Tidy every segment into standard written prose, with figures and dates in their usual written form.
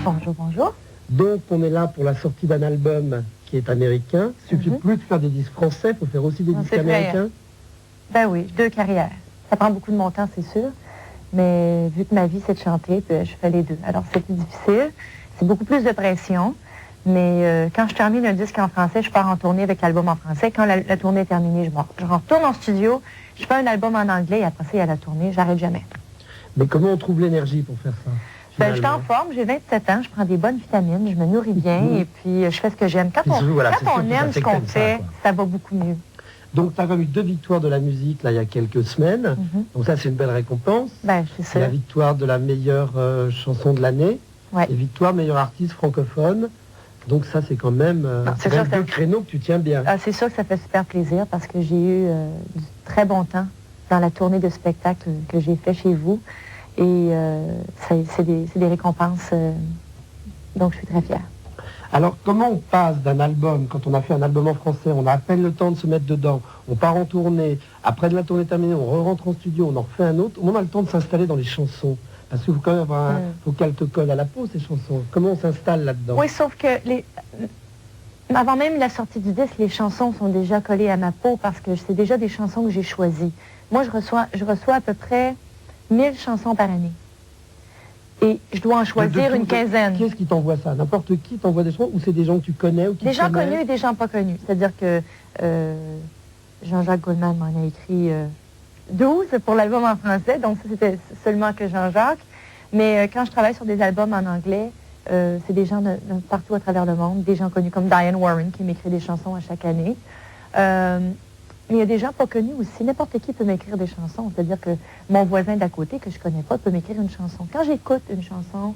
Bonjour, bonjour. Donc, on est là pour la sortie d'un album qui est américain. Il ne suffit plus de faire des disques français, il faut faire aussi des disques américains. Ben oui, 2 carrières. Ça prend beaucoup de mon temps, c'est sûr. Mais vu que ma vie, c'est de chanter, puis je fais les 2. Alors, c'est plus difficile. C'est beaucoup plus de pression. Mais quand je termine un disque en français, je pars en tournée avec l'album en français. Quand la tournée est terminée, je retourne en studio, je fais un album en anglais et après ça, il y a la tournée. J'arrête jamais. Mais comment on trouve l'énergie pour faire ça? Ben, je suis en forme, j'ai 27 ans, je prends des bonnes vitamines, je me nourris bien et puis je fais ce que j'aime. Quand on aime ce qu'on fait, ça va beaucoup mieux. Donc, tu as eu 2 victoires de la musique là, il y a quelques semaines. Donc ça, c'est une belle récompense. Ben, c'est ça. La victoire de la meilleure chanson de l'année. Ouais. Et victoire meilleur artiste francophone. Donc ça, c'est quand même 2 créneaux que tu tiens bien. Ah, c'est sûr que ça fait super plaisir parce que j'ai eu du très bon temps dans la tournée de spectacle que j'ai fait chez vous. Et c'est des récompenses, donc je suis très fière. Alors, comment on passe d'un album, quand on a fait un album en français, on a à peine le temps de se mettre dedans, on part en tournée, après de la tournée terminée, on rentre en studio, on en refait un autre, on a le temps de s'installer dans les chansons. Parce qu'il faut quand même avoir faut qu'elles te collent à la peau, ces chansons. Comment on s'installe là-dedans? Oui, sauf que avant même la sortie du disque, les chansons sont déjà collées à ma peau parce que c'est déjà des chansons que j'ai choisies. Moi, je reçois à peu près 1000 chansons par année. Et je dois en choisir une quinzaine. Qui est-ce qui t'envoie ça? N'importe qui t'envoie des chansons ou c'est des gens que tu connais ou qui Des gens connus et des gens pas connus. C'est-à-dire que Jean-Jacques Goldman m'en a écrit 12 pour l'album en français, donc ça c'était seulement que Jean-Jacques. Mais quand je travaille sur des albums en anglais, c'est des gens de partout à travers le monde, des gens connus comme Diane Warren qui m'écrit des chansons à chaque année. Mais il y a des gens pas connus aussi. N'importe qui peut m'écrire des chansons. C'est-à-dire que mon voisin d'à côté, que je connais pas, peut m'écrire une chanson. Quand j'écoute une chanson,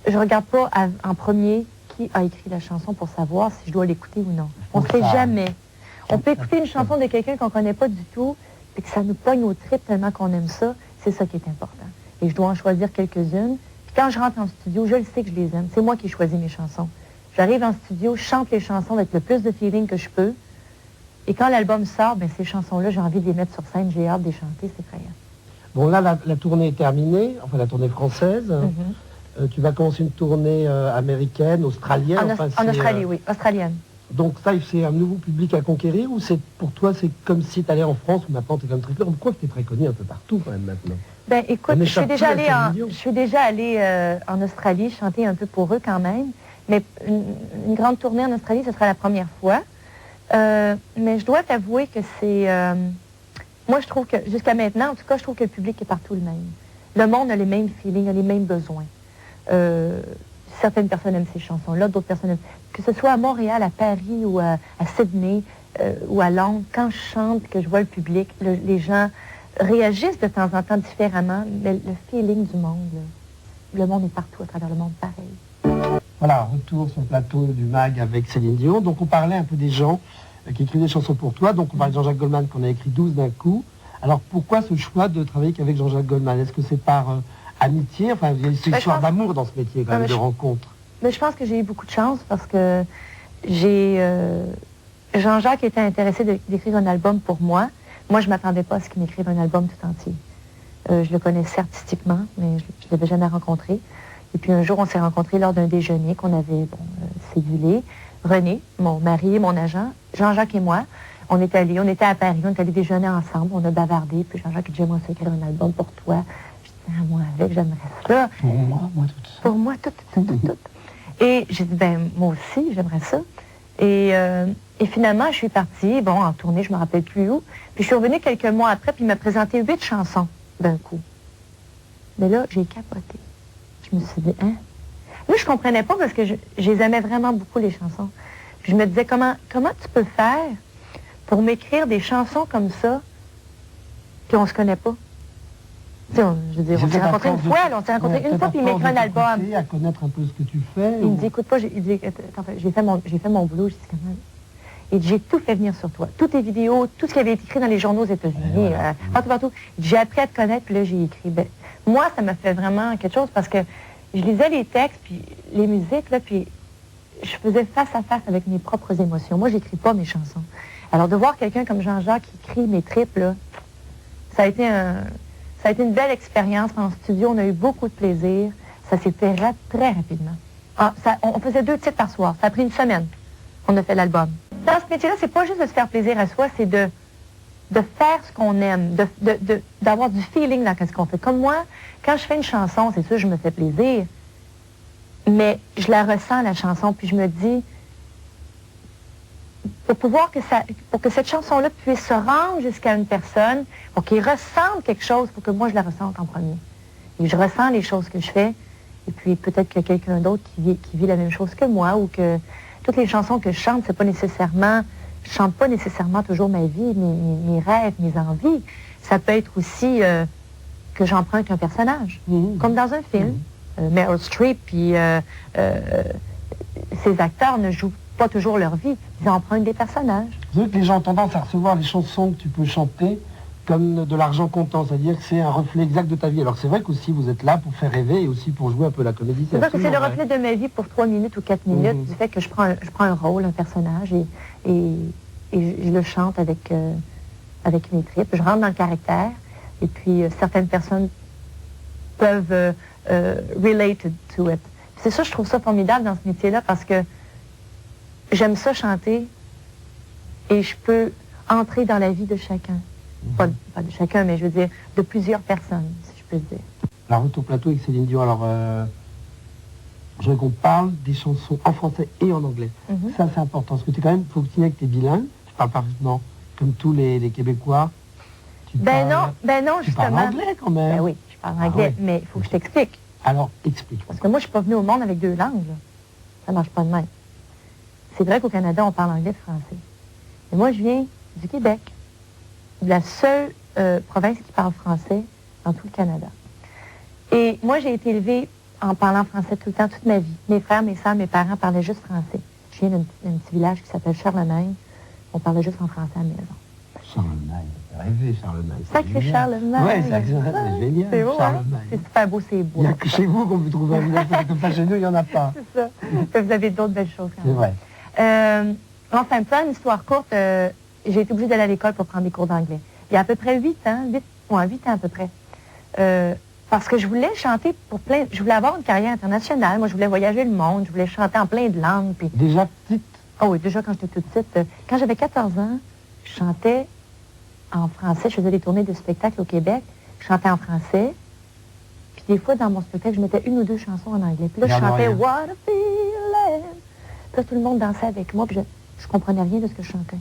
je regarde pas en premier qui a écrit la chanson pour savoir si je dois l'écouter ou non. On ne sait jamais. On peut écouter une chanson de quelqu'un qu'on connaît pas du tout et que ça nous pogne au trip tellement qu'on aime ça. C'est ça qui est important. Et je dois en choisir quelques-unes. Puis quand je rentre en studio, je le sais que je les aime. C'est moi qui choisis mes chansons. J'arrive en studio, je chante les chansons avec le plus de feeling que je peux. Et quand l'album sort, ben, ces chansons-là, j'ai envie de les mettre sur scène, j'ai hâte de les chanter, c'est effrayant. Bon, là, la tournée est terminée, enfin la tournée française. Tu vas commencer une tournée américaine, australienne. En Australie, oui, australienne. Donc ça, c'est un nouveau public à conquérir ou c'est pour toi, c'est comme si tu allais en France où maintenant tu es comme très clair. Pourquoi tu es très connu un peu partout quand même maintenant? Ben écoute, je suis déjà allée en Australie chanter un peu pour eux quand même. Mais une grande tournée en Australie, ce sera la première fois. Mais je dois t'avouer que c'est... moi, je trouve que, jusqu'à maintenant, en tout cas, je trouve que le public est partout le même. Le monde a les mêmes feelings, a les mêmes besoins. Certaines personnes aiment ces chansons-là, d'autres personnes aiment... Que ce soit à Montréal, à Paris ou à Sydney ou à Londres, quand je chante, que je vois le public, les gens réagissent de temps en temps différemment, mais le feeling du monde, le monde est partout à travers le monde pareil. Voilà, retour sur le plateau du MAG avec Céline Dion. Donc on parlait un peu des gens qui écrivent des chansons pour toi. Donc on parlait de Jean-Jacques Goldman qu'on a écrit 12 d'un coup. Alors pourquoi ce choix de travailler qu'avec Jean-Jacques Goldman? Est-ce que c'est par amitié? Enfin, il y a une histoire d'amour dans ce métier quand même, de rencontre. Mais je pense que j'ai eu beaucoup de chance parce que Jean-Jacques était intéressé d'écrire un album pour moi. Moi, je ne m'attendais pas à ce qu'il m'écrive un album tout entier. Je le connaissais artistiquement, mais je ne l'avais jamais rencontré. Et puis un jour, on s'est rencontrés lors d'un déjeuner qu'on avait cédulé. René, mon mari, mon agent, Jean-Jacques et moi, on était à Paris, on est allés déjeuner ensemble, on a bavardé, puis Jean-Jacques a dit, j'aimerais écrire un album pour toi. Je dis, ah, moi avec, j'aimerais ça. Pour moi tout. Pour moi, tout. Et j'ai dit, ben moi aussi, j'aimerais ça. Et finalement, je suis partie, en tournée, je me rappelle plus où. Puis je suis revenue quelques mois après, puis il m'a présenté 8 chansons d'un coup. Mais là, j'ai capoté. Je me suis dit, hein? Là, je comprenais pas parce que je les aimais vraiment beaucoup, les chansons. Puis je me disais, comment tu peux faire pour m'écrire des chansons comme ça, puis on se connaît pas? Je veux dire, on s'est rencontrés une fois, puis il m'écrit un album. À connaître un peu ce que tu fais. Il me dit, écoute pas, j'ai fait mon boulot, je dis, comment? Et j'ai tout fait venir sur toi. Toutes tes vidéos, tout ce qui avait été écrit dans les journaux aux États-Unis, partout. J'ai appris à te connaître, puis là, j'ai écrit. Ben, moi, ça m'a fait vraiment quelque chose parce que je lisais les textes, puis les musiques, là, puis je faisais face à face avec mes propres émotions. Moi, j'écris pas mes chansons. Alors, de voir quelqu'un comme Jean-Jacques qui écrit mes tripes, là, ça a été une belle expérience. En studio, on a eu beaucoup de plaisir. Ça s'est fait très rapidement. On faisait 2 titres par soir. Ça a pris une semaine qu'on a fait l'album. Dans ce métier-là, c'est pas juste de se faire plaisir à soi, c'est de faire ce qu'on aime, d'avoir du feeling dans ce qu'on fait. Comme moi, quand je fais une chanson, c'est sûr, je me fais plaisir, mais je la ressens, la chanson, puis je me dis, pour que cette chanson-là puisse se rendre jusqu'à une personne, pour qu'il ressente quelque chose, pour que moi je la ressente en premier. Et je ressens les choses que je fais, et puis peut-être qu'il y a quelqu'un d'autre qui vit la même chose que moi, ou que toutes les chansons que je chante, c'est pas nécessairement, je chante pas nécessairement toujours ma vie, mes rêves, mes envies. Ça peut être aussi que j'emprunte un personnage, comme dans un film. Meryl Streep, puis ces acteurs ne jouent pas toujours leur vie, ils empruntent des personnages. Vous savez que les gens ont tendance à recevoir les chansons que tu peux chanter comme de l'argent comptant, c'est-à-dire que c'est un reflet exact de ta vie. Alors c'est vrai qu'aussi vous êtes là pour faire rêver et aussi pour jouer un peu la comédie. C'est vrai que c'est le reflet de ma vie pour 3 minutes ou 4 minutes, du fait que je prends un rôle, un personnage, et je le chante avec mes tripes. Je rentre dans le caractère, et puis certaines personnes peuvent relate to it. C'est ça, je trouve ça formidable dans ce métier-là, parce que j'aime ça chanter, et je peux entrer dans la vie de chacun. Pas de chacun, mais je veux dire, de plusieurs personnes, si je peux le dire. La route au plateau avec Céline Dion, alors, je voudrais qu'on parle des chansons en français et en anglais. Ça, c'est important, parce que tu quand même, faut que tu dises que tu es bilingue, tu parles parfaitement comme tous les Québécois. Ben non, justement. Tu parles anglais quand même. Ben oui, je parle anglais, mais il faut que je t'explique. Alors, explique. Parce que moi, je suis pas venue au monde avec 2 langues, là. Ça marche pas de même. C'est vrai qu'au Canada, on parle anglais et français. Mais moi, je viens du Québec, de la seule province qui parle français dans tout le Canada. Et moi, j'ai été élevée en parlant français tout le temps, toute ma vie. Mes frères, mes soeurs, mes parents parlaient juste français. Je viens d'un petit village qui s'appelle Charlemagne. On parlait juste en français à la maison. Charlemagne, rêvé Charlemagne. Sacré Charlemagne. Oui, c'est génial. C'est beau, Charlemagne. hein? C'est super beau, c'est beau. Il n'y a que chez vous qu'on peut trouver un village comme ça, chez nous, il n'y en a pas. C'est ça. Vous avez d'autres belles choses quand même. C'est vrai. Enfin, plein d'histoires courtes, j'ai été obligée d'aller à l'école pour prendre des cours d'anglais. Il y a à peu près 8 ans, 8 ans à peu près. Parce que je voulais chanter je voulais avoir une carrière internationale. Moi, je voulais voyager le monde, je voulais chanter en plein de langues. Puis... Déjà petite? Oh oui, déjà quand j'étais toute petite. Quand j'avais 14 ans, je chantais en français. Je faisais des tournées de spectacles au Québec. Je chantais en français. Puis des fois, dans mon spectacle, je mettais 1 ou 2 chansons en anglais. Puis là, je chantais « What a feeling ». Puis là, tout le monde dansait avec moi. Puis je comprenais rien de ce que je chantais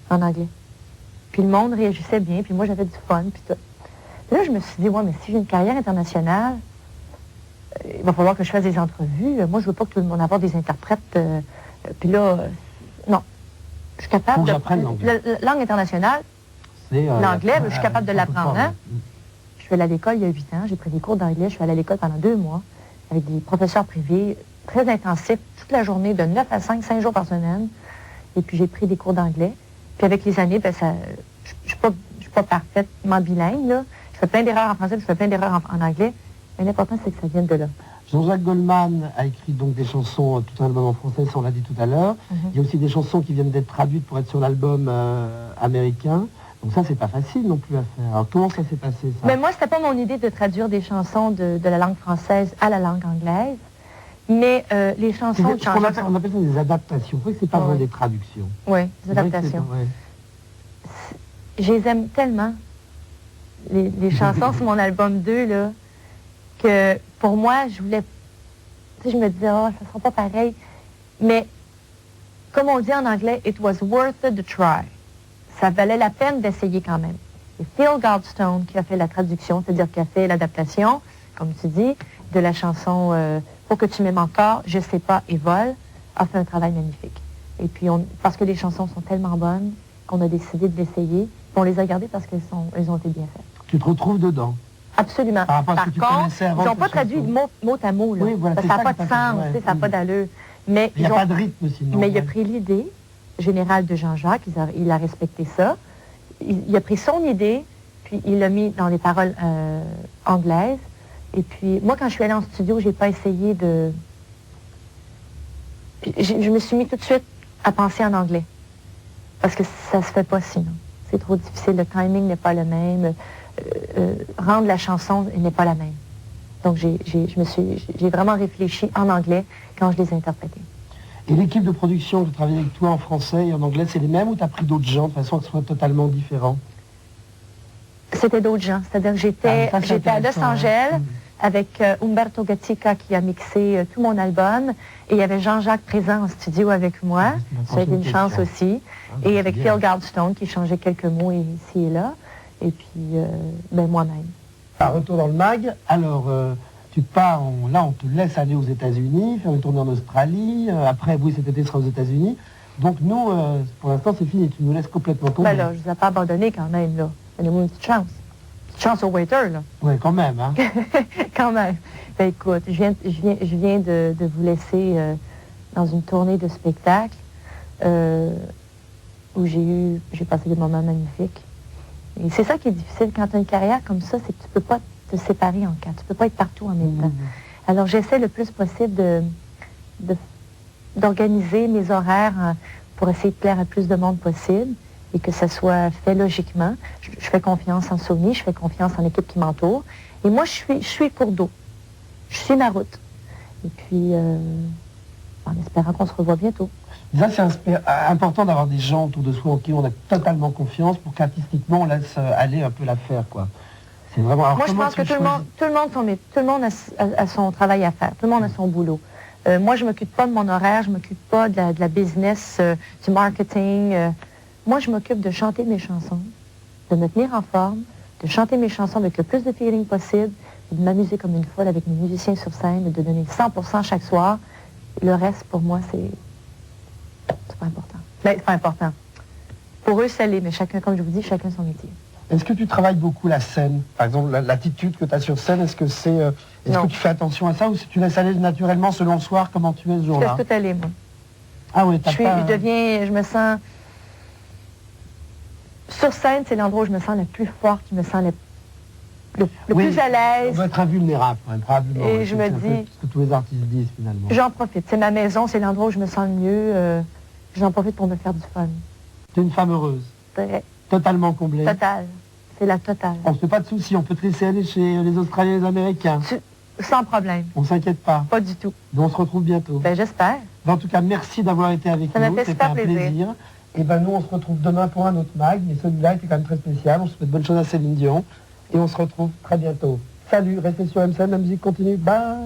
en anglais. Puis le monde réagissait bien. Puis moi, j'avais du fun. Puis tout. Puis là, je me suis dit, ouais, mais si j'ai une carrière internationale, il va falloir que je fasse des entrevues. Moi, je veux pas que tout le monde avoir des interprètes. Puis là, non. Je suis capable de... La langue internationale, l'anglais, je suis capable de l'apprendre. Hein? Je suis allée à l'école il y a 8 ans. J'ai pris des cours d'anglais. Je suis allée à l'école pendant 2 mois avec des professeurs privés très intensifs, toute la journée, de 9 à 5 jours par semaine. Et puis, j'ai pris des cours d'anglais. Puis avec les années, ben, je suis pas parfaitement bilingue, là. Je fais plein d'erreurs en français, puis je fais plein d'erreurs en anglais. Mais l'important, c'est que ça vienne de là. Jean-Jacques Goldman a écrit donc des chansons, tout un album en français, ça on l'a dit tout à l'heure. Il y a aussi des chansons qui viennent d'être traduites pour être sur l'album américain. Donc ça, c'est pas facile non plus à faire. Alors comment ça s'est passé, ça? Mais moi, c'était pas mon idée de traduire des chansons de la langue française à la langue anglaise. Mais les chansons de Jean-Jacques... On appelle ça des adaptations. Vous voyez que c'est pas vraiment des traductions. Oui, des adaptations. Je les aime tellement, les chansons sur mon album 2, là, que pour moi, je voulais... Tu sais, je me disais, oh, ça sera pas pareil. Mais, comme on dit en anglais, it was worth the try. Ça valait la peine d'essayer quand même. Et Phil Goldstone, qui a fait la traduction, c'est-à-dire qui a fait l'adaptation, comme tu dis, de la chanson Pour que tu m'aimes encore, Je sais pas et Vol, a fait un travail magnifique. Et puis, parce que les chansons sont tellement bonnes, qu'on a décidé de l'essayer. On les a gardées parce qu'elles ont été bien faites. Tu te retrouves dedans? Absolument. Par contre, ils n'ont pas traduit mot à mot. Là. Oui, voilà, ça n'a pas de sens, ça n'a pas d'allure. Mais il n'y a pas de rythme sinon. Mais il a pris l'idée générale de Jean-Jacques, il a respecté ça. Il a pris son idée, puis il l'a mis dans les paroles anglaises. Et puis, moi, quand je suis allée en studio, j'ai pas essayé de... Je me suis mis tout de suite à penser en anglais. Parce que ça se fait pas sinon. C'est trop difficile, le timing n'est pas le même. Rendre la chanson n'est pas la même. Donc, j'ai vraiment réfléchi en anglais quand je les interprétais. Et l'équipe de production que tu travailles avec toi en français et en anglais, c'est les mêmes ou tu as pris d'autres gens de façon que ce soit totalement différent? C'était d'autres gens. C'est-à-dire que j'étais à Los Angeles avec Umberto Gatica qui a mixé tout mon album. Et il y avait Jean-Jacques présent en studio avec moi. Ça a été une chance aussi. Et avec Phil Goldstone qui changeait quelques mots ici et là. Et puis, moi-même. Retour dans le mag. Alors, tu pars, là, on te laisse aller aux États-Unis, faire une tournée en Australie. Après, oui, cet été sera aux États-Unis. Donc, nous, pour l'instant, c'est fini. Tu nous laisses complètement tomber. Ben là, je ne vous ai pas abandonné quand même, là. Donnez-moi une petite chance. Petite chance au waiter, là. Oui, quand même, hein. Quand même. Ben écoute, je viens de vous laisser dans une tournée de spectacle où j'ai passé des moments magnifiques. Et c'est ça qui est difficile quand tu as une carrière comme ça, c'est que tu ne peux pas te séparer en quatre. Tu ne peux pas être partout en même temps. Alors j'essaie le plus possible d'organiser mes horaires pour essayer de plaire à plus de monde possible et que ça soit fait logiquement. Je fais confiance en Sony, je fais confiance en l'équipe qui m'entoure. Et moi, je suis le cours d'eau. Je suis ma route. Et puis, en espérant qu'on se revoit bientôt. Ça, c'est important d'avoir des gens autour de soi en qui on a totalement confiance pour qu'artistiquement, on laisse aller un peu l'affaire, quoi. C'est vraiment... Alors, moi, je pense que tout le monde a son travail à faire. Tout le monde a son boulot. Moi, je ne m'occupe pas de mon horaire, je ne m'occupe pas de la business, du marketing. Moi, je m'occupe de chanter mes chansons, de me tenir en forme, de chanter mes chansons avec le plus de feeling possible, et de m'amuser comme une folle avec mes musiciens sur scène, de donner 100% chaque soir. Et le reste, pour moi, c'est pas important. Ben, c'est pas important. Pour eux, ça l'est, mais chacun, comme je vous dis, chacun son métier. Est-ce que tu travailles beaucoup la scène? Par exemple, l'attitude que tu as sur scène, est-ce que c'est... est-ce que tu fais attention à ça ou si tu laisses aller naturellement selon le soir, comment tu es ce jour-là? Je laisse tout aller, moi. Ah oui, je me sens... Sur scène, c'est l'endroit où je me sens la plus forte, je me sens le plus à l'aise. On doit être invulnérable, probablement. Et je me dis... Ce que tous les artistes disent, finalement. J'en profite. C'est ma maison, c'est l'endroit où je me sens le mieux. J'en profite pour me faire du fun. Tu es une femme heureuse. Vrai. Totalement comblée. Totale. C'est la totale. On ne se fait pas de soucis, on peut te laisser aller chez les Australiens et les Américains. Sans problème. On ne s'inquiète pas. Pas du tout. Donc on se retrouve bientôt. Ben, j'espère. En tout cas, merci d'avoir été avec nous. Ça m'a fait super plaisir. Et ben nous, on se retrouve demain pour un autre mag. Mais celui-là était quand même très spécial. On se souhaite bonne chose à Céline Dion. Et on se retrouve très bientôt. Salut, restez sur MCM, la musique continue. Bye.